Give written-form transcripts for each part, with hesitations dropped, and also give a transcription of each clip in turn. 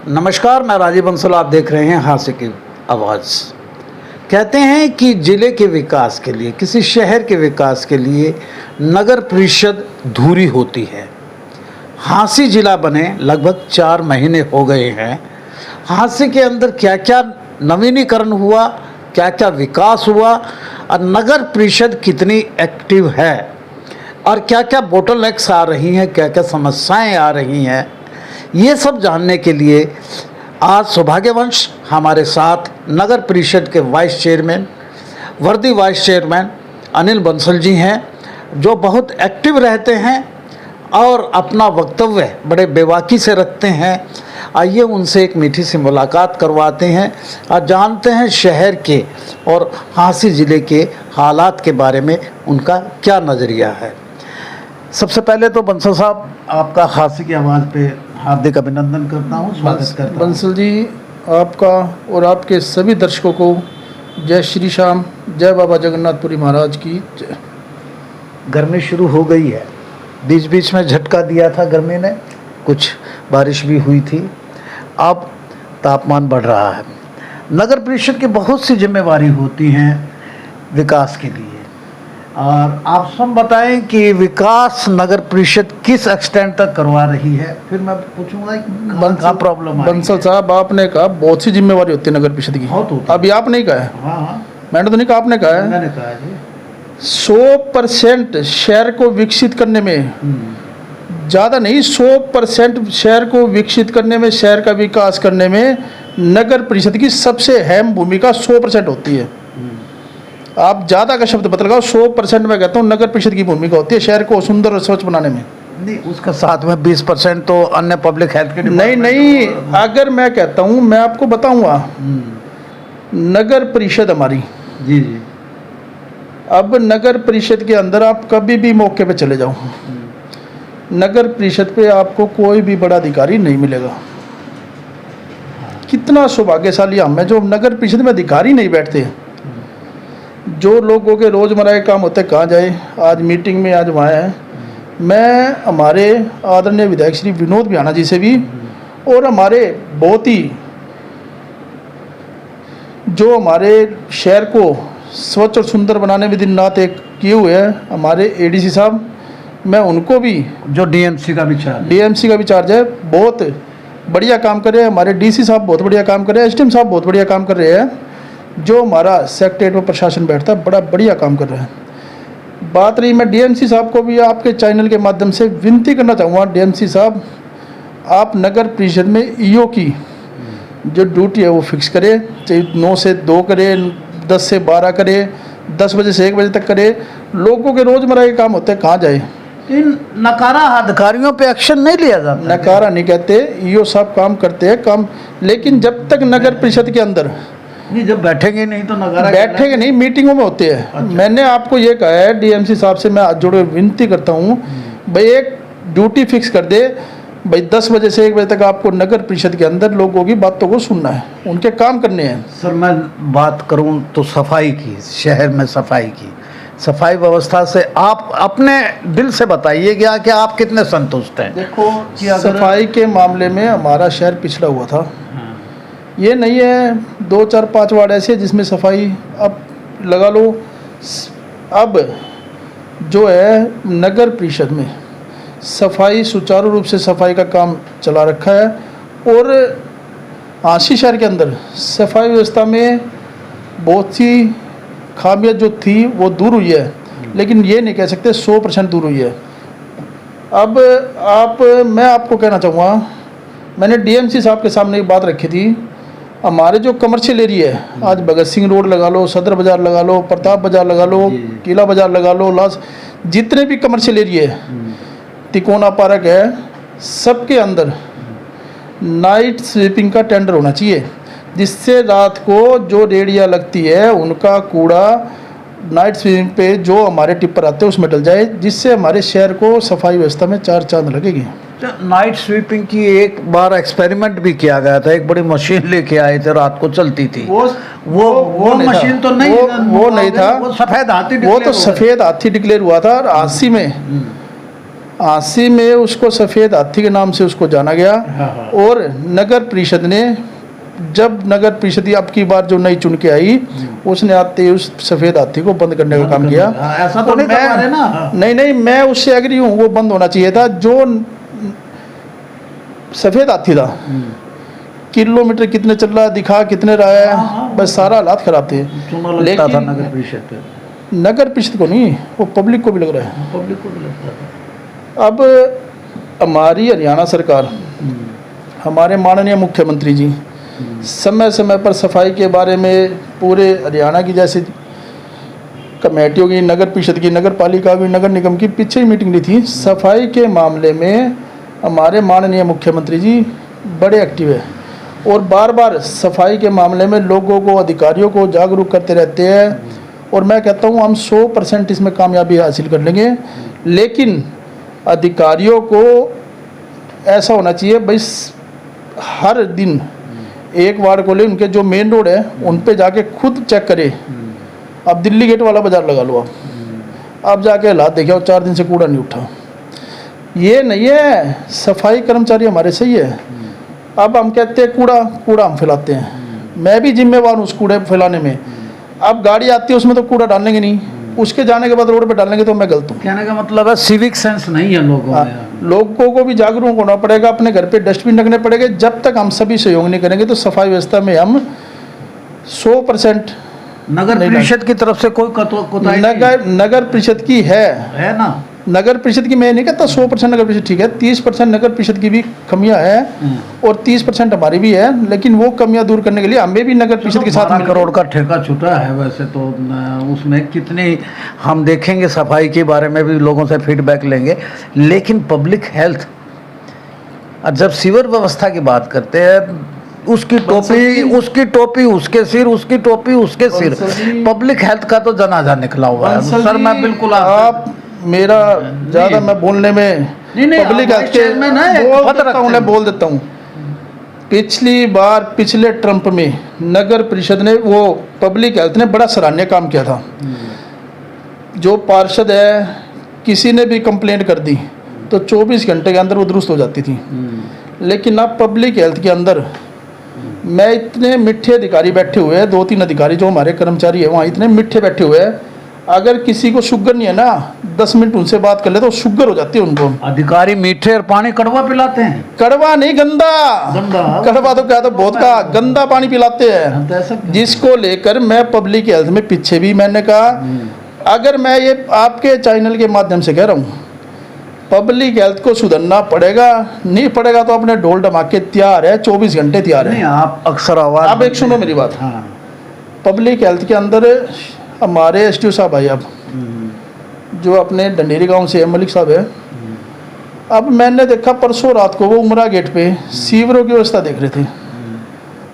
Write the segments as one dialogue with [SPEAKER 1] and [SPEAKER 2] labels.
[SPEAKER 1] नमस्कार, मैं राजीव बंसल। आप देख रहे हैं हास्य की आवाज़। कहते हैं कि ज़िले के विकास के लिए, किसी शहर के विकास के लिए नगर परिषद धूरी होती है। हांसी ज़िला बने लगभग 4 महीने हो गए हैं। हांसी के अंदर क्या क्या नवीनीकरण हुआ, क्या क्या विकास हुआ और नगर परिषद कितनी एक्टिव है और क्या क्या बोटलनेक्स आ रही हैं, क्या क्या समस्याएं आ रही हैं, ये सब जानने के लिए आज सौभाग्यवंश हमारे साथ नगर परिषद के वाइस चेयरमैन, वर्दी वाइस चेयरमैन अनिल बंसल जी हैं, जो बहुत एक्टिव रहते हैं और अपना वक्तव्य बड़े बेबाकी से रखते हैं। आइए उनसे एक मीठी सी मुलाकात करवाते हैं और जानते हैं शहर के और हांसी ज़िले के हालात के बारे में उनका क्या नज़रिया है। सबसे पहले तो बंसल साहब, आपका हांसी की आवाज़ पे हार्दिक अभिनंदन करता हूँ, स्वागत करता हूँ।
[SPEAKER 2] बंसल जी, आपका और आपके सभी दर्शकों को जय श्री श्याम, जय बाबा जगन्नाथपुरी महाराज की जय।
[SPEAKER 1] गर्मी शुरू हो गई है, बीच बीच में झटका दिया था गर्मी ने, कुछ बारिश भी हुई थी, अब तापमान बढ़ रहा है। नगर परिषद की बहुत सी जिम्मेवारी होती हैं विकास के लिए, और आप सब बताएं कि विकास नगर परिषद किस एक्सटेंट तक करवा रही है। फिर मैं पूछूंगा कहाँ प्रॉब्लम है।
[SPEAKER 2] बंसल साहब, आपने कहा बहुत सी जिम्मेवारी होती है नगर परिषद की।
[SPEAKER 1] बहुत होती है।
[SPEAKER 2] अभी आपने ही कहा है।
[SPEAKER 1] हाँ,
[SPEAKER 2] मैंने तो नहीं कहा, आपने कहा है।
[SPEAKER 1] मैंने कहा जी
[SPEAKER 2] 100% शहर को विकसित करने में, ज़्यादा नहीं, 100% शहर को विकसित करने में, शहर का विकास करने में नगर परिषद की सबसे अहम भूमिका 100% होती है। आप ज़्यादा का शब्द मत लगाओ, 100% मैं कहता हूँ नगर परिषद की भूमिका होती है शहर को सुंदर और स्वच्छ बनाने में।
[SPEAKER 1] नहीं, उसका साथ में 20% तो अन्य पब्लिक हेल्थ के
[SPEAKER 2] नहीं, अगर मैं कहता हूँ, मैं आपको बताऊँगा, नगर परिषद हमारी,
[SPEAKER 1] जी जी,
[SPEAKER 2] अब नगर परिषद के अंदर आप कभी भी मौके पे चले जाओ, नगर परिषद पे आपको कोई भी बड़ा अधिकारी नहीं मिलेगा। कितना सौभाग्यशाली हम हैं जो नगर परिषद में अधिकारी नहीं बैठते। जो लोगों के रोज़मर्रा के काम होते कहाँ जाए, आज मीटिंग में आज वहाँ है। मैं हमारे आदरणीय विधायक श्री विनोद बियाना जी से भी, और हमारे बहुत ही जो हमारे शहर को स्वच्छ और सुंदर बनाने में दिन रात एक किए हुए हैं हमारे एडीसी साहब, मैं उनको भी,
[SPEAKER 1] जो डीएमसी का भी चार्ज
[SPEAKER 2] है, बहुत बढ़िया काम कर रहे हैं। हमारे डीसी साहब बहुत बढ़िया काम कर रहे हैं, एसडीएम साहब बहुत बढ़िया काम कर रहे हैं। जो हमारा सेक्रेटरीट में प्रशासन बैठता है बड़ा बढ़िया काम कर रहा है। बात रही, मैं डीएमसी साहब को भी आपके चैनल के माध्यम से विनती करना चाहूँगा, डीएमसी साहब आप नगर परिषद में ईओ की जो ड्यूटी है वो फिक्स करें, चाहे 9 से 2 करे, 10 से 12 करे, 10 बजे से 1 बजे तक करे। लोगों के रोज़मर्रा के काम होते हैं कहाँ जाए।
[SPEAKER 1] इन नकारा अधिकारियों पे एक्शन नहीं लिया जाता।
[SPEAKER 2] नकारा नहीं कहते, ईओ साहब काम करते हैं काम, लेकिन जब तक नगर परिषद के अंदर
[SPEAKER 1] नहीं, जब बैठेंगे नहीं तो नकारा
[SPEAKER 2] बैठेंगे नहीं, मीटिंगों में होते हैं।
[SPEAKER 1] अच्छा।
[SPEAKER 2] मैंने आपको ये कहा है, डीएमसी साहब से मैं आज जोड़े विनती करता हूँ, भाई एक ड्यूटी फिक्स कर दे, भाई 10 बजे से 1 बजे तक आपको नगर परिषद के अंदर लोगों की बातों को सुनना है, उनके काम करने हैं।
[SPEAKER 1] सर, मैं बात करूं तो सफाई की, शहर में सफाई व्यवस्था से आप अपने दिल से बताइए कि आप कितने संतुष्ट हैं।
[SPEAKER 2] देखो, सफाई के मामले में हमारा शहर पिछड़ा हुआ था। ये नहीं है 2, 4, 5 वार्ड ऐसे हैं जिसमें सफाई अब लगा लो। अब जो है नगर परिषद में सफाई, सुचारू रूप से सफाई का काम चला रखा है, और हांसी शहर के अंदर सफाई व्यवस्था में बहुत सी खामियां जो थी वो दूर हुई है, लेकिन ये नहीं कह सकते 100% दूर हुई है। अब मैं आपको कहना चाहूँगा, मैंने डीएमसी साहब के सामने एक बात रखी थी, हमारे जो कमर्शियल एरिया है, आज भगत सिंह रोड लगा लो, सदर बाज़ार लगा लो, प्रताप बाज़ार लगा लो, किला बाज़ार लगा लो, जितने भी कमर्शियल एरिया है, तिकोना पार्क है, सबके अंदर नाइट स्वीपिंग का टेंडर होना चाहिए, जिससे रात को जो रेडिया लगती है उनका कूड़ा नाइट स्वीपिंग पे जो हमारे टिप्पर आते हैं उसमें डल जाए, जिससे हमारे शहर को सफाई व्यवस्था में 4 चांद लगेगी।
[SPEAKER 1] नाइट स्वीपिंग की एक बार एक्सपेरिमेंट भी किया गया था, एक बड़ी मशीन लेके आए थे, रात को चलती थी। वो मशीन तो नहीं, वो
[SPEAKER 2] नहीं था,
[SPEAKER 1] वो सफ़ेद हाथी,
[SPEAKER 2] वो तो सफ़ेद हाथी डिक्लेयर हुआ था। और 80 में आसी में उसको सफ़ेद हाथी के नाम से उसको जाना गया। और नगर परिषद ने, जब नगर परिषद अब की बार जो नई चुन के आई, उसने आते ही उस सफ़ेद हाथी को बंद करने का काम किया।
[SPEAKER 1] ऐसा तो नहीं करवा रहे ना?
[SPEAKER 2] नहीं, मैं उससे एग्री हूँ, वो बंद होना चाहिए था। जो सफ़ेद हाथी था, किलोमीटर कितने चल रहा है, दिखा कितने रहा है, बस सारा हालात खराब थे।
[SPEAKER 1] लगता था नगर परिषद पे,
[SPEAKER 2] नगर परिषद को नहीं, वो पब्लिक को भी लग रहा है।
[SPEAKER 1] पब्लिक को भी लगता था।
[SPEAKER 2] अब हमारी हरियाणा सरकार, हमारे माननीय मुख्यमंत्री जी समय समय पर सफाई के बारे में पूरे हरियाणा की, जैसे कमेटियों की, नगर परिषद की, नगर पालिका की, नगर निगम की पीछे ही मीटिंग ली थी। सफाई के मामले में हमारे माननीय मुख्यमंत्री जी बड़े एक्टिव है और बार बार सफाई के मामले में लोगों को, अधिकारियों को जागरूक करते रहते हैं। और मैं कहता हूँ हम 100% इसमें कामयाबी हासिल कर लेंगे। लेकिन अधिकारियों को ऐसा होना चाहिए भाई, हर दिन एक वार्ड को ले, उनके जो मेन रोड है उन पे जाके खुद चेक करे। अब दिल्ली गेट वाला बाजार लगा लो, आप जाके हालात देखिए, 4 दिन से कूड़ा नहीं उठा। ये नहीं है, सफाई कर्मचारी हमारे सही है। अब हम कहते हैं कूड़ा हम फैलाते हैं, मैं भी जिम्मेवार हूँ उस कूड़े फैलाने में। अब गाड़ी आती है उसमें तो कूड़ा डालेंगे नहीं, उसके जाने के बाद रोड पे डालेंगे तो मैं गलत हूँ।
[SPEAKER 1] कहने का मतलब है सिविक सेंस नहीं है लोगों में।
[SPEAKER 2] लोगों को भी जागरूक होना पड़ेगा, अपने घर पे डस्टबिन रखने पड़ेंगे। जब तक हम सभी सहयोग नहीं करेंगे तो सफाई व्यवस्था में हम 100%
[SPEAKER 1] नगर परिषद की तरफ से कोई कोताही नहीं।
[SPEAKER 2] नगर परिषद की है
[SPEAKER 1] ना?
[SPEAKER 2] नगर परिषद की मैं नहीं कहता 100% नगर परिषद ठीक है, 30% नगर परिषद की भी कमियां हैं और 30% हमारी भी है। लेकिन वो कमियां दूर करने के लिए हमें भी नगर परिषद के साथ
[SPEAKER 1] 12 करोड़ का ठेका छूटा है वैसे तो, उसमें कितनी हम देखेंगे, सफाई के बारे में भी लोगों से फीडबैक लेंगे। लेकिन पब्लिक हेल्थ, जब सीवर व्यवस्था की बात करते हैं, उसकी टोपी उसके सिर, उसकी टोपी उसके सिर। पब्लिक हेल्थ का तो जनाजा निकला हुआ है सर। मैं बिल्कुल
[SPEAKER 2] आप मेरा ज़्यादा मैं बोलने में पब्लिक हेल्थ के बोल देता हूँ। पिछली बार पिछले ट्रम्प में नगर परिषद ने, वो पब्लिक हेल्थ ने बड़ा सराहनीय काम किया था। जो पार्षद है, किसी ने भी कंप्लेंट कर दी तो 24 घंटे के अंदर वो दुरुस्त हो जाती थी। लेकिन अब पब्लिक हेल्थ के अंदर मैं, इतने मिठे अधिकारी बैठे हुए हैं, 2-3 अधिकारी जो हमारे कर्मचारी है वहाँ इतने मिठे बैठे हुए हैं। अगर किसी को शुगर नहीं है ना, 10 मिनट उनसे बात कर ले तो शुगर हो जाती है उनको।
[SPEAKER 1] अधिकारी मीठे और पानी कड़वा पिलाते हैं?
[SPEAKER 2] कड़वा नहीं, गंदा। कड़वा तो क्या, तो बहुत का गंदा पानी पिलाते हैं, जिसको लेकर मैं पब्लिक हेल्थ में पीछे भी मैंने कहा, अगर मैं ये आपके चैनल के माध्यम से कह रहा हूँ, पब्लिक हेल्थ को सुधरना पड़ेगा। नहीं पड़ेगा तो अपने ढोल धमाके तैयार है, 24 घंटे तैयार है।
[SPEAKER 1] आप अक्सर आवाज,
[SPEAKER 2] आप एक सुनो मेरी बात।
[SPEAKER 1] हाँ।
[SPEAKER 2] पब्लिक हेल्थ के अंदर हमारे एसटीओ साहब आए, अब जो अपने डंडेरी गांव से मलिक साहब है। अब मैंने देखा परसों रात को वो उमरा गेट पे सीवरों की व्यवस्था देख रहे थे।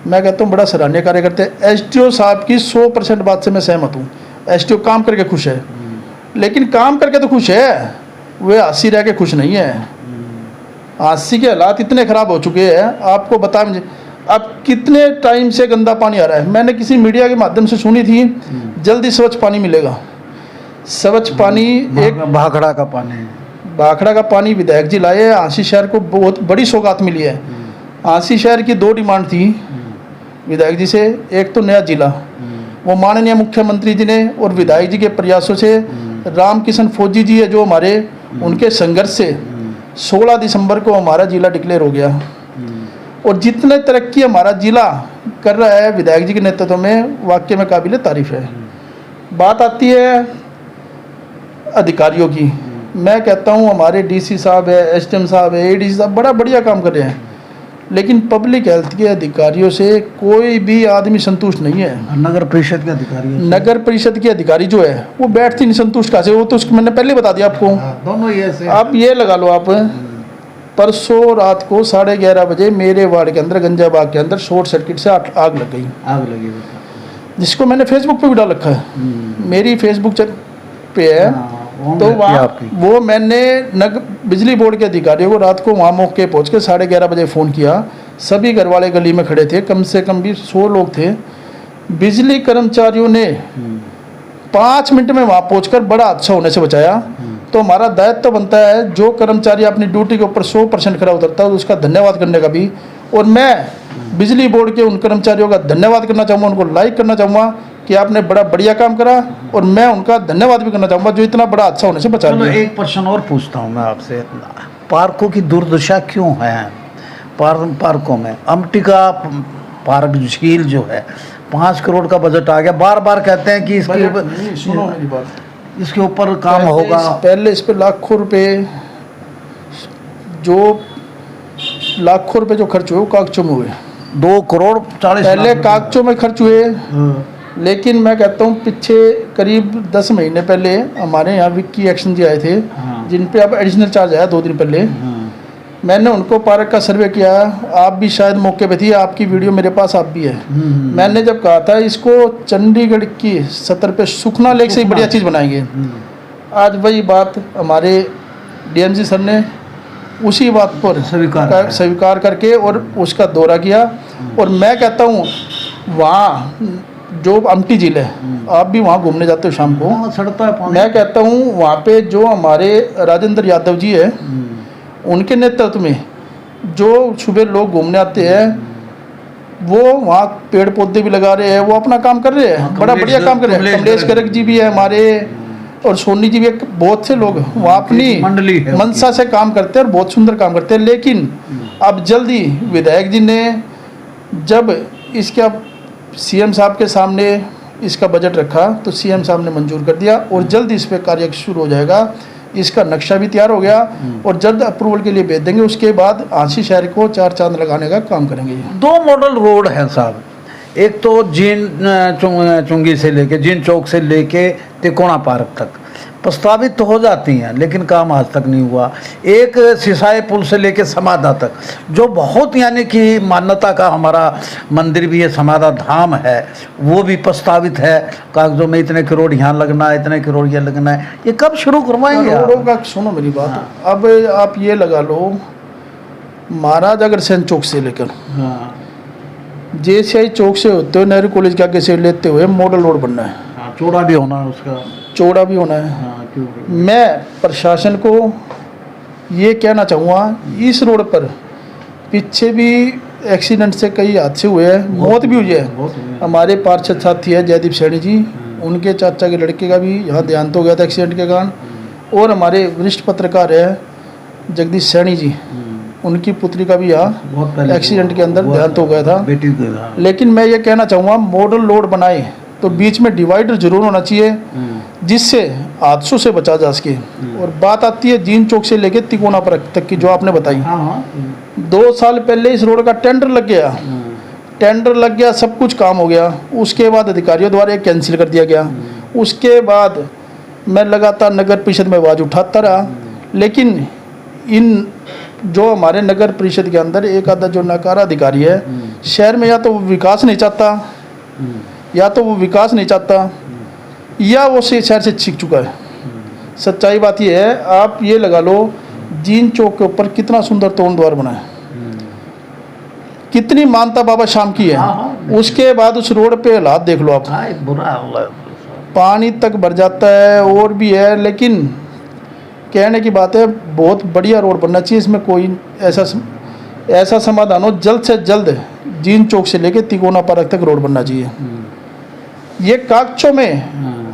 [SPEAKER 2] मैं कहता हूँ बड़ा सराहनीय कार्य करते हैं। एसटीओ साहब की 100% बात से मैं सहमत हूँ। एसटीओ काम करके खुश है, लेकिन काम करके तो खुश है, वे हासी रह के खुश नहीं है। हासी के हालात इतने ख़राब हो चुके हैं, आपको बता मुझे अब कितने टाइम से गंदा पानी आ रहा है। मैंने किसी मीडिया के माध्यम से सुनी थी जल्दी स्वच्छ पानी मिलेगा। स्वच्छ पानी, एक
[SPEAKER 1] भाखड़ा का पानी,
[SPEAKER 2] भाखड़ा का पानी विधायक जी लाए। आंसी शहर को बहुत बड़ी सौगात मिली है। आंसी शहर की 2 डिमांड थी विधायक जी से। एक तो नया जिला, वो माननीय मुख्यमंत्री जी ने और विधायक जी के प्रयासों से, रामकिशन फौजी जी है जो हमारे, उनके संघर्ष से 16 दिसंबर को हमारा जिला डिक्लेयर हो गया। और जितने तरक्की हमारा जिला कर रहा है विधायक जी के नेतृत्व में, वाकई में काबिल तारीफ है। बात आती है अधिकारियों की। मैं कहता हूँ हमारे डीसी साहब है, एसडीएम साहब है, एडीसी साहब बड़ा बढ़िया काम कर रहे हैं, लेकिन पब्लिक हेल्थ के अधिकारियों से कोई भी आदमी संतुष्ट नहीं है।
[SPEAKER 1] नगर परिषद के अधिकारी,
[SPEAKER 2] नगर परिषद के अधिकारी जो है वो बैठती नहीं संतुष्ट कहाँ से, वो तो मैंने पहले बता दिया आपको।
[SPEAKER 1] दोनों ये से
[SPEAKER 2] आप ये लगा लो, आप परसों रात को 11:30 बजे मेरे वार्ड के अंदर गंजा बाग के अंदर शॉर्ट सर्किट से आग लग गई।
[SPEAKER 1] आग लगी,
[SPEAKER 2] जिसको मैंने फेसबुक पे भी डाल रखा है, मेरी फेसबुक पे है। तो वो मैंने बिजली बोर्ड के अधिकारियों को रात को वहाँ मौके पहुँच के 11:30 बजे फ़ोन किया। सभी घर वाले गली में खड़े थे, कम से कम भी 100 लोग थे। बिजली कर्मचारियों ने 5 मिनट में वहाँ पहुँचकर बड़ा हादसा होने से बचाया। तो हमारा दायित्व तो बनता है जो कर्मचारी अपनी ड्यूटी के ऊपर 100% खरा उतरता है उसका धन्यवाद करने का भी। और मैं बिजली बोर्ड के उन कर्मचारियों का धन्यवाद करना चाहूँगा, उनको लाइक करना चाहूँगा कि आपने बड़ा बढ़िया काम करा, और मैं उनका धन्यवाद भी करना चाहूँगा जो इतना बड़ा हादसा होने से बचा
[SPEAKER 1] चलो
[SPEAKER 2] लिया।
[SPEAKER 1] एक प्रश्न और पूछता हूँ मैं आपसे, पार्कों की दुर्दशा क्यों है? पार्कों में अमटी का पार्क झील जो है 5 करोड़ का बजट आ गया, बार बार कहते हैं कि
[SPEAKER 2] नहीं, सुनो मेरी बात,
[SPEAKER 1] इसके ऊपर काम होगा।
[SPEAKER 2] पहले इस पे लाखों रुपए जो खर्च हुए वो कागजों में हुए।
[SPEAKER 1] 2 करोड़ 40
[SPEAKER 2] पहले
[SPEAKER 1] लाख
[SPEAKER 2] कागजों में खर्च हुए, लेकिन मैं कहता हूँ पीछे करीब 10 महीने पहले हमारे यहाँ विक्की एक्शन जी आए थे, जिन पे अब एडिशनल चार्ज आया 2 दिन पहले। मैंने उनको पार्क का सर्वे किया, आप भी शायद मौके पे थी, आपकी वीडियो मेरे पास आप भी है। मैंने जब कहा था इसको चंडीगढ़ की सतर पे सुखना लेक से ही बढ़िया चीज़ बनाएंगे, आज वही बात हमारे डीएमसी सर ने उसी बात पर स्वीकार करके और उसका दौरा किया। और मैं कहता हूँ वहाँ जो अमटी झील है, आप भी वहाँ घूमने जाते हो शाम को,
[SPEAKER 1] सड़ता है पानी। मैं
[SPEAKER 2] कहता हूँ वहाँ पे जो हमारे राजेंद्र यादव जी है उनके नेतृत्व में जो सुबह लोग घूमने आते हैं, वो वहाँ पेड़ पौधे भी लगा रहे हैं, वो अपना काम कर रहे हैं, बड़ा बढ़िया काम कर रहे हैं। कमलेश गर्ग जी भी है हमारे, और सोनी जी भी, बहुत से लोग वहाँ अपनी
[SPEAKER 1] मंडली है
[SPEAKER 2] मनसा से काम करते हैं और बहुत सुंदर काम करते हैं। लेकिन अब जल्दी विधायक जी ने जब इसका सीएम साहब के सामने इसका बजट रखा तो सीएम साहब ने मंजूर कर दिया और जल्द इस पे कार्य शुरू हो जाएगा। इसका नक्शा भी तैयार हो गया और जल्द अप्रूवल के लिए भेज देंगे। उसके बाद आंशी शहर को 4 चांद लगाने का काम करेंगे।
[SPEAKER 1] 2 मॉडल रोड हैं साहब, एक तो जीन चुंगी से लेके जीन चौक से लेके तिकोना पार्क तक प्रस्तावित तो हो जाती हैं, लेकिन काम आज तक नहीं हुआ। एक सिसाई पुल से लेके समाधा तक, जो बहुत यानी कि मान्यता का हमारा मंदिर भी है, समाधा धाम है, वो भी प्रस्तावित है। कागजों में इतने करोड़ यहाँ लगना है, इतने करोड़ ये लगना है। ये कब शुरू करवाएंगे?
[SPEAKER 2] रोडों का सुनो मेरी बात। हाँ। अब आप ये लगा लो, महाराज अग्रसेन चौक से लेकर जेसीआई चौक से होते हुए नेहरू कॉलेज के आगे से लेते हुए मॉडल रोड बनना है।
[SPEAKER 1] चौड़ा भी होना है, उसका
[SPEAKER 2] चौड़ा भी होना है। मैं प्रशासन को ये कहना चाहूँगा, इस रोड पर पीछे भी एक्सीडेंट से कई हादसे हुए हैं, मौत भी हुई है। हमारे पार्षद साथी है जयदीप सैनी जी, उनके चाचा के लड़के का भी यहाँ देहांत हो गया था एक्सीडेंट के कारण। और हमारे वरिष्ठ पत्रकार है जगदीश सैनी जी, उनकी पुत्री का भी यहाँ एक्सीडेंट के अंदर देहांत हो गया था। लेकिन मैं ये कहना चाहूँगा, मॉडल रोड बनाए तो बीच में डिवाइडर जरूर होना चाहिए जिससे हादसों से बचा जा सके। और बात आती है जीन चौक से लेके तिकोना पार्क तक की, जो आपने बताई। 2 साल पहले इस रोड का टेंडर लग गया, सब कुछ काम हो गया। उसके बाद अधिकारियों द्वारा कैंसिल कर दिया गया। उसके बाद मैं लगातार नगर परिषद में आवाज़ उठाता रहा, लेकिन इन जो हमारे नगर परिषद के अंदर एक आधा जो नकारा अधिकारी है शहर में, या तो वो विकास नहीं चाहता या वो शहर से सीख चुका है। सच्चाई बात ये है, आप ये लगा लो जीन चौक के ऊपर कितना सुंदर तोरण द्वार बना है, कितनी मानता बाबा शाम की है। उसके बाद उस रोड पे हालात देख लो आप, पानी तक भर जाता है और भी है। लेकिन कहने की बात है, बहुत बढ़िया रोड बनना चाहिए। इसमें कोई ऐसा समाधान हो, जल्द से जल्द जीन चौक से लेके तिकोना पार्क तक रोड बनना चाहिए। ये कागजों में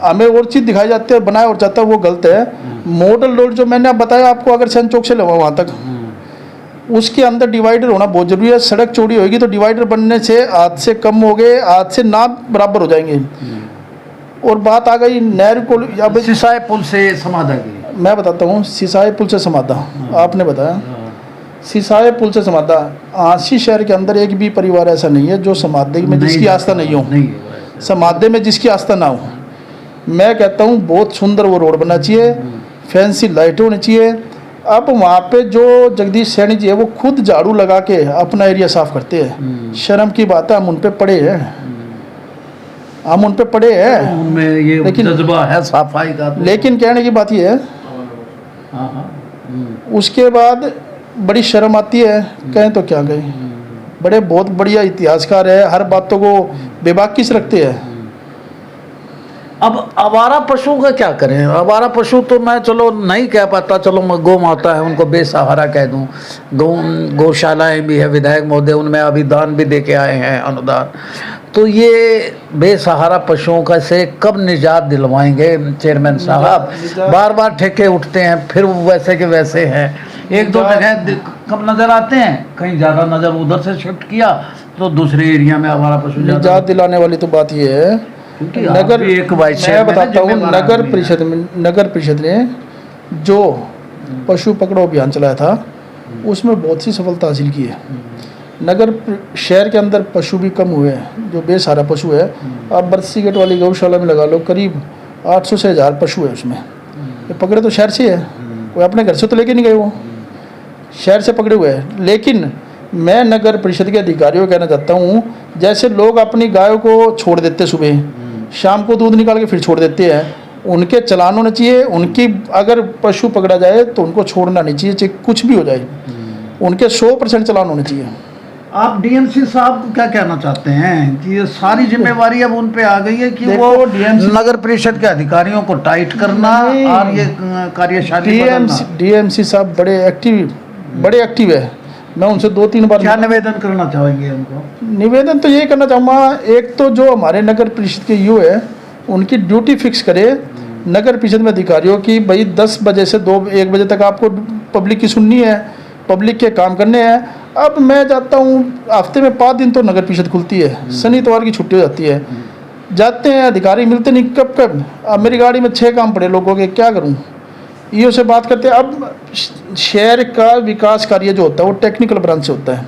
[SPEAKER 2] हमें और चीज़ दिखाई जाती है, बनाया और जाता है, वो गलत है। मॉडल रोड जो मैंने बताया आपको, अगर सेन चौक से ले वहाँ तक, उसके अंदर डिवाइडर होना बहुत जरूरी है। सड़क चौड़ी होगी तो डिवाइडर बनने से आज से कम हो गए, आज से ना बराबर हो जाएंगे। और बात आ गई नेहरू कॉलेज
[SPEAKER 1] सिसाई पुल से समाधा की,
[SPEAKER 2] मैं बताता हूँ। सिसाई पुल से समाधा आपने बताया, सिसाई पुल से समाधा, आंशी शहर के अंदर एक भी परिवार ऐसा नहीं है जो समाधि में जिसकी आस्था नहीं हो, समाधि में जिसकी आस्था ना हो। मैं कहता हूँ बहुत सुंदर वो रोड बनना चाहिए, फैंसी लाइटें होनी चाहिए। अब वहाँ पे जो जगदीश सैनी जी है वो खुद झाड़ू लगा के अपना एरिया साफ करते हैं। शर्म की बात है, हम उन पे पड़े हैं,
[SPEAKER 1] उनमें ये लेकिन जज्बा है सफाई का।
[SPEAKER 2] लेकिन कहने की बात ये है, उसके बाद बड़ी शर्म आती है, कहें तो क्या कहें। बड़े बहुत बढ़िया इतिहासकार है, हर बातों को बेबाकी से रखते हैं।
[SPEAKER 1] अब आवारा पशुओं का क्या करें? आवारा पशु तो मैं चलो नहीं कह पाता, चलो मैं गौ माता है उनको बेसहारा कह दूं। गौशालाएं भी है, विधायक महोदय उनमें अभी दान भी दे के आए हैं, अनुदान। तो ये बेसहारा पशुओं का से कब निजात दिलवाएंगे चेयरमैन साहब? बार बार ठेके उठते हैं, फिर वो वैसे के वैसे हैं। एक दो जगह कब नज़र आते हैं, कहीं ज़्यादा नज़र उधर से शिफ्ट किया तो दूसरे एरिया में आवारा पशु
[SPEAKER 2] निजात दिलाने वाली तो बात ये है, नगर
[SPEAKER 1] एक
[SPEAKER 2] मैं बताता हूँ, नगर परिषद ने जो पशु पकड़ो अभियान चलाया था उसमें बहुत सी सफलता हासिल की है। शहर के अंदर पशु भी कम हुए हैं, जो बेसहारा पशु है। आप बरसी गेट वाली गौशाला में लगा लो, करीब 800 से 1000 पशु है उसमें। ये पकड़े तो शहर से है, कोई अपने घर से तो लेके नहीं गए, वो शहर से पकड़े हुए हैं। लेकिन मैं नगर परिषद के अधिकारियों को कहना चाहता हूँ, जैसे लोग अपनी गायों को छोड़ देते सुबह, शाम को दूध निकाल के फिर छोड़ देते हैं, उनके चालान होने चाहिए। उनकी अगर पशु पकड़ा जाए तो उनको छोड़ना नहीं चाहिए, चाहे कुछ भी हो जाए, उनके 100% चालान होने चाहिए।
[SPEAKER 1] आप डीएमसी साहब को क्या कहना चाहते हैं कि ये सारी जिम्मेवारी अब उन पे आ गई है कि वो नगर परिषद के अधिकारियों को टाइट करना और ये कार्यशाली
[SPEAKER 2] डीएमसी साहब बड़े एक्टिव है। मैं उनसे 2-3 बार
[SPEAKER 1] क्या निवेदन करना चाहेंगे उनको?
[SPEAKER 2] निवेदन तो यही करना चाहूँगा, एक तो जो हमारे नगर परिषद के यू है उनकी ड्यूटी फिक्स करे नगर परिषद में अधिकारियों की, भाई 10 बजे से 2-1 बजे तक आपको पब्लिक की सुननी है, पब्लिक के काम करने हैं। अब मैं जाता हूँ, हफ्ते में 5 दिन तो नगर परिषद खुलती है, शनि इतवार की छुट्टी हो जाती है, जाते हैं अधिकारी मिलते नहीं, कब अब मेरी गाड़ी में 6 काम पड़े लोगों के, क्या करूँ? ईओ से बात करते हैं। अब शहर का विकास कार्य जो होता है वो टेक्निकल ब्रांच से होता है,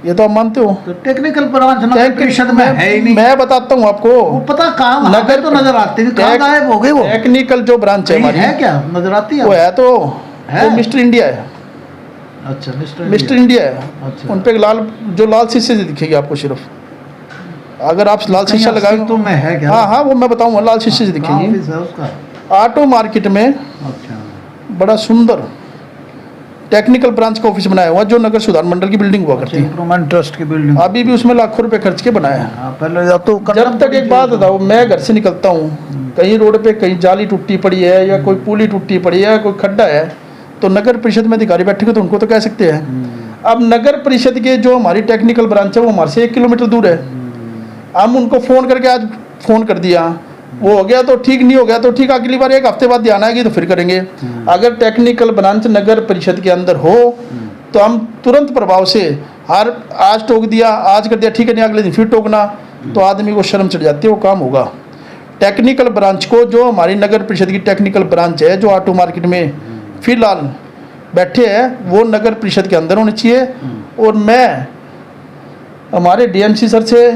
[SPEAKER 2] ये तो आप मानते हो।
[SPEAKER 1] तो टेक्निकल ब्रांच नगर परिषद में है ही नहीं।
[SPEAKER 2] मैं बताता हूँ आपको,
[SPEAKER 1] वो पता कहाँ नगर तो नजर आती है, कहाँ गायब हो गई वो?
[SPEAKER 2] टेक्निकल जो ब्रांच है हमारी,
[SPEAKER 1] है क्या नजर आती है?
[SPEAKER 2] वो है तो मिस्टर इंडिया है।
[SPEAKER 1] अच्छा,
[SPEAKER 2] मिस्टर इंडिया है।
[SPEAKER 1] अच्छा।
[SPEAKER 2] उन पे लाल शीशे से दिखेगी आपको, सिर्फ अगर आप लाल शीशा लगाएंगे
[SPEAKER 1] तो मैं है क्या?
[SPEAKER 2] हाँ, वो मैं बताऊंगा, लाल शीशे से दिखेगी। ऑटो मार्केट में
[SPEAKER 1] अच्छा,
[SPEAKER 2] बड़ा सुंदर टेक्निकल ब्रांच का ऑफिस बनाया हुआ, जो नगर सुधार मंडल की बिल्डिंग हुआ करती है,
[SPEAKER 1] इंप्रूवमेंट ट्रस्ट की बिल्डिंग।
[SPEAKER 2] अभी भी उसमें लाखों रुपए खर्च के बनाया है।
[SPEAKER 1] पहले तो
[SPEAKER 2] जब तक एक बात बताओ, मैं घर से निकलता हूँ, कहीं रोड पे कहीं जाली टूटी पड़ी है या कोई पुली टूटी पड़ी है, कोई खड्डा है, तो नगर परिषद में अधिकारी बैठे तो उनको तो कह सकते हैं। अब नगर परिषद के जो हमारी टेक्निकल ब्रांच है वो हमारे से 1 किलोमीटर दूर है। हम उनको फ़ोन करके आज फ़ोन कर दिया, वो हो गया तो ठीक, नहीं हो गया तो ठीक, अगली बार 1 हफ्ते बाद ध्यान आएगी तो फिर करेंगे। अगर टेक्निकल ब्रांच नगर परिषद के अंदर हो तो हम तुरंत प्रभाव से, आज टोक दिया, आज कर दिया ठीक है, नहीं अगले दिन फिर टोकना, तो आदमी को शर्म चढ़ जाती है, वो काम होगा। टेक्निकल ब्रांच को, जो हमारी नगर परिषद की टेक्निकल ब्रांच है, जो ऑटो मार्केट में फिलहाल बैठे हैं, वो नगर परिषद के अंदर होनी चाहिए। और मैं हमारे डीएमसी सर से,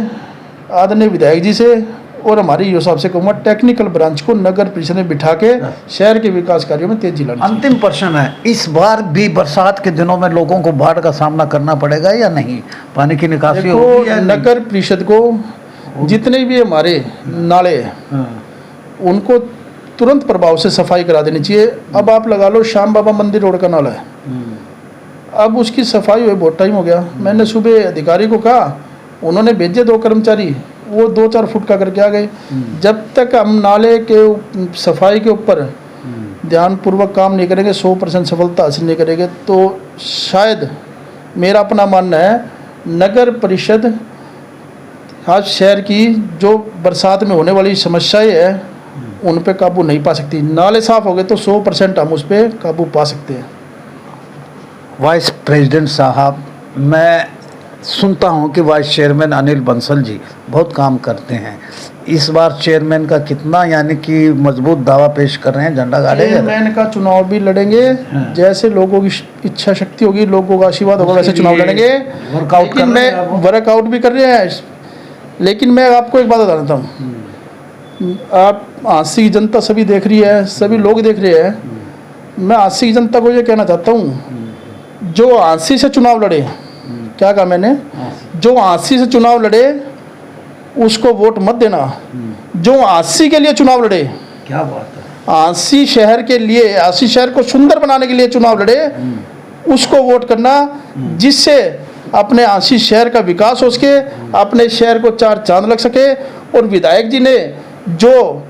[SPEAKER 2] आदरणीय विधायक जी से और हमारे ईओ साहब से कहूँगा, टेक्निकल ब्रांच को नगर परिषद में बिठा के शहर के विकास कार्यों में तेजी लानी।
[SPEAKER 1] अंतिम प्रश्न है, इस बार भी बरसात के दिनों में लोगों को बाढ़ का सामना करना पड़ेगा या नहीं? पानी की निकासी होगी या नहीं?
[SPEAKER 2] नगर परिषद को जितने भी हमारे नाले हैं उनको तुरंत प्रभाव से सफाई करा देनी चाहिए। अब आप लगा लो, श्याम बाबा मंदिर रोड का नाला है, अब उसकी सफाई हुए बहुत टाइम हो गया। मैंने सुबह अधिकारी को कहा, उन्होंने भेजे 2 कर्मचारी, वो 2-4 फुट का करके आ गए। जब तक हम नाले के सफाई के ऊपर ध्यानपूर्वक काम नहीं करेंगे, 100% सफलता हासिल नहीं करेंगे, तो शायद मेरा अपना मानना है नगर परिषद आज शहर की जो बरसात में होने वाली समस्याएं हैं उन पे काबू नहीं पा सकती। नाले साफ हो गए तो 100% हम उस पर काबू पा सकते हैं।
[SPEAKER 1] वाइस प्रेसिडेंट साहब, मैं सुनता हूं कि वाइस चेयरमैन अनिल बंसल जी बहुत काम करते हैं। इस बार चेयरमैन का कितना यानी कि मजबूत दावा पेश कर रहे हैं, झंडा गाड़ेंगे?
[SPEAKER 2] चेयरमैन का चुनाव भी लड़ेंगे, जैसे लोगों की इच्छा शक्ति होगी, लोगों का आशीर्वाद होगा, वैसे चुनाव लड़ेंगे। वर्कआउट भी कर रहे हैं। लेकिन मैं आपको एक बात बता देता हूँ, आप आसी की जनता सभी देख रही है, सभी लोग देख रहे हैं। मैं आसी की जनता को ये कहना चाहता हूँ, जो आसी से चुनाव लड़े, क्या कहा मैंने, जो आसी से चुनाव लड़े उसको वोट मत देना। जो आसी के लिए चुनाव लड़े,
[SPEAKER 1] क्या बात है,
[SPEAKER 2] आसी शहर के लिए, आसी शहर को सुंदर बनाने के लिए चुनाव लड़े, उसको वोट करना, जिससे अपने आसी शहर का विकास हो सके, अपने शहर को 4 चांद लग सके। और विधायक जी ने जो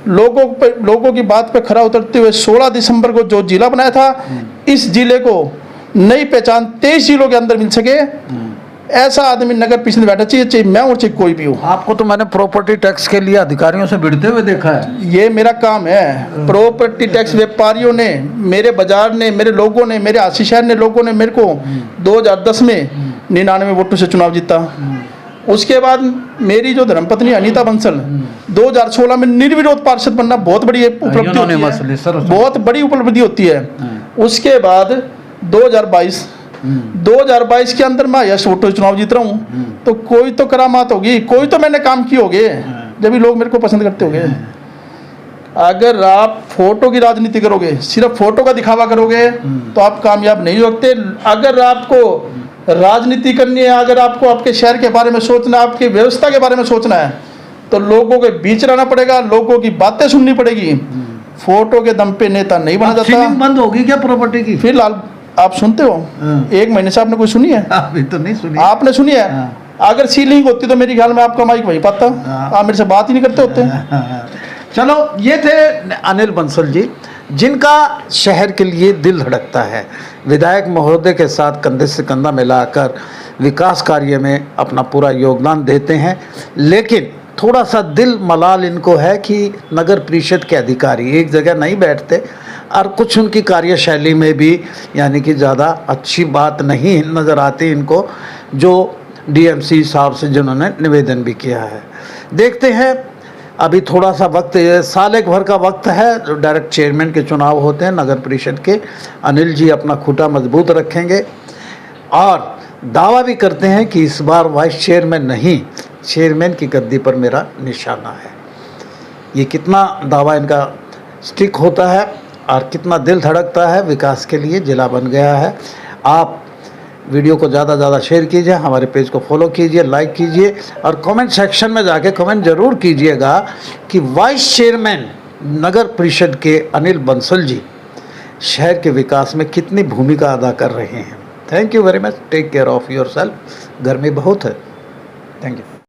[SPEAKER 2] लोगों की बात पे खरा उतरते हुए 16 दिसंबर को जो जिला बनाया था, इस जिले को नई पहचान 23 जिलों के अंदर मिल सके, ऐसा आदमी नगर परिषद में बैठा चाहिए, चाहे मैं और चाहे कोई भी हो।
[SPEAKER 1] आपको तो मैंने प्रॉपर्टी टैक्स के लिए अधिकारियों से भिड़ते हुए देखा है।
[SPEAKER 2] ये मेरा काम है। प्रॉपर्टी टैक्स व्यापारियों ने, मेरे बाजार ने, मेरे लोगों ने, मेरे आशी शहर ने लोगों ने मेरे को 2010 में 99 वोटों से चुनाव जीता। उसके बाद मेरी जो धर्मपत्नी अनीता बंसल 2016 में निर्विरोध पार्षद बनना बहुत बड़ी उपलब्धि होती है, बहुत बड़ी उपलब्धि होती है। उसके बाद 2022 के अंदर मैं यश वोटों से चुनाव जीत रहा हूँ, तो कोई तो करामात होगी, कोई तो मैंने काम किए होंगे, जब भी लोग मेरे को पसंद करते होंगे। अगर आप फोटो की राजनीति करोगे, सिर्फ फोटो का दिखावा करोगे, तो आप कामयाब नहीं हो सकते। अगर आपको राजनीति करनी है, अगर आपको आपके शहर के बारे में सोचना है, आपकी व्यवस्था के बारे में सोचना है, तो लोगों के बीच रहना पड़ेगा, लोगों की बातें सुननी पड़ेगी। फोटो के दम पे नेता नहीं बना जाता।
[SPEAKER 1] सीलिंग बंद होगी क्या प्रॉपर्टी की?
[SPEAKER 2] फिलहाल आप सुनते हो, 1 महीने से आपने कोई सुनी है?
[SPEAKER 1] अभी तो नहीं सुनी।
[SPEAKER 2] आपने सुनी है? अगर सीलिंग होती तो मेरे ख्याल में आपका माइक वहीं पाता, आप मेरे से बात ही नहीं करते होते।
[SPEAKER 1] चलो, ये थे अनिल बंसल जी, जिनका शहर के लिए दिल धड़कता है। विधायक महोदय के साथ कंधे से कंधा मिलाकर विकास कार्य में अपना पूरा योगदान देते हैं, लेकिन थोड़ा सा दिल मलाल इनको है कि नगर परिषद के अधिकारी एक जगह नहीं बैठते और कुछ उनकी कार्यशैली में भी यानी कि ज़्यादा अच्छी बात नहीं नज़र आती इनको, जो डीएमसी साहब से जिन्होंने निवेदन भी किया है। देखते हैं, अभी थोड़ा सा वक्त, साल एक भर का वक्त है, डायरेक्ट चेयरमैन के चुनाव होते हैं नगर परिषद के। अनिल जी अपना खूंटा मजबूत रखेंगे और दावा भी करते हैं कि इस बार वाइस चेयरमैन नहीं, चेयरमैन की गद्दी पर मेरा निशाना है। ये कितना दावा इनका स्टिक होता है और कितना दिल धड़कता है विकास के लिए। जिला बन गया है। आप वीडियो को ज़्यादा से ज़्यादा शेयर कीजिए, हमारे पेज को फॉलो कीजिए, लाइक कीजिए और कमेंट सेक्शन में जाके कमेंट ज़रूर कीजिएगा कि वाइस चेयरमैन नगर परिषद के अनिल बंसल जी शहर के विकास में कितनी भूमिका अदा कर रहे हैं। Thank you very much. Take care of yourself. गर्मी बहुत है। Thank you.